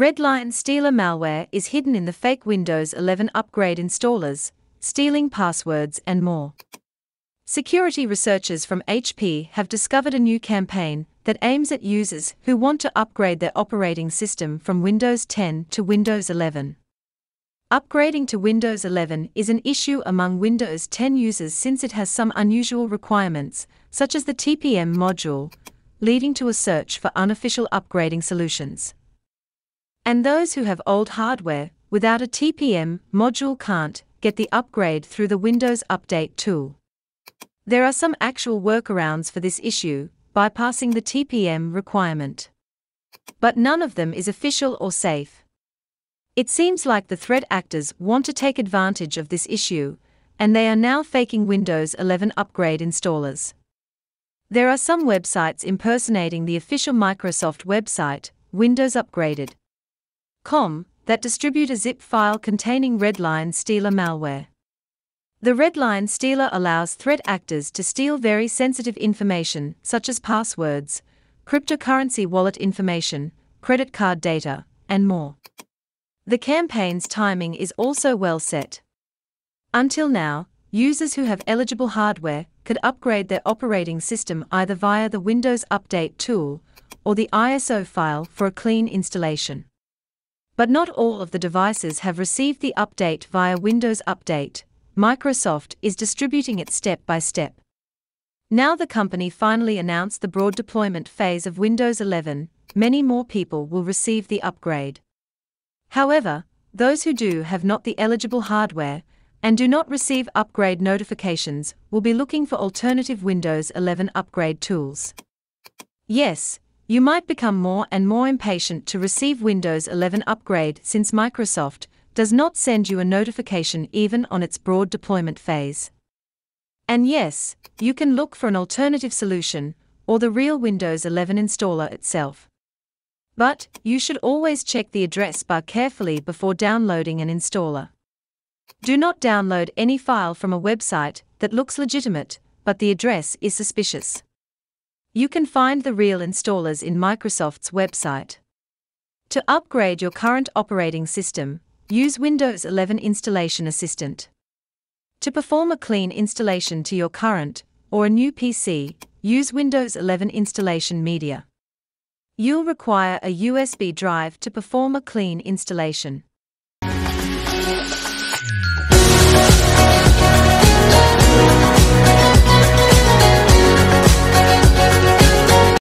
RedLine stealer malware is hidden in the fake Windows 11 upgrade installers, stealing passwords and more. Security researchers from HP have discovered a new campaign that aims at users who want to upgrade their operating system from Windows 10 to Windows 11. Upgrading to Windows 11 is an issue among Windows 10 users since it has some unusual requirements, such as the TPM module, leading to a search for unofficial upgrading solutions. And those who have old hardware without a TPM module can't get the upgrade through the Windows Update tool. There are some actual workarounds for this issue, bypassing the TPM requirement. But none of them is official or safe. It seems like the threat actors want to take advantage of this issue, and they are now faking Windows 11 upgrade installers. There are some websites impersonating the official Microsoft website, Windows Upgraded. that distribute a zip file containing RedLine stealer malware. The RedLine stealer allows threat actors to steal very sensitive information such as passwords, cryptocurrency wallet information, credit card data, and more. The campaign's timing is also well set. Until now, users who have eligible hardware could upgrade their operating system either via the Windows Update tool or the ISO file for a clean installation. But not all of the devices have received the update via Windows Update. Microsoft is distributing it step by step. Now the company finally announced the broad deployment phase of Windows 11, many more people will receive the upgrade. However, those who do have not the eligible hardware and do not receive upgrade notifications will be looking for alternative Windows 11 upgrade tools. Yes, you might become more and more impatient to receive Windows 11 upgrade since Microsoft does not send you a notification even on its broad deployment phase. And yes, you can look for an alternative solution or the real Windows 11 installer itself. But you should always check the address bar carefully before downloading an installer. Do not download any file from a website that looks legitimate, but the address is suspicious. You can find the real installers in Microsoft's website. To upgrade your current operating system, use Windows 11 Installation Assistant. To perform a clean installation to your current or a new PC, use Windows 11 Installation Media. You'll require a USB drive to perform a clean installation.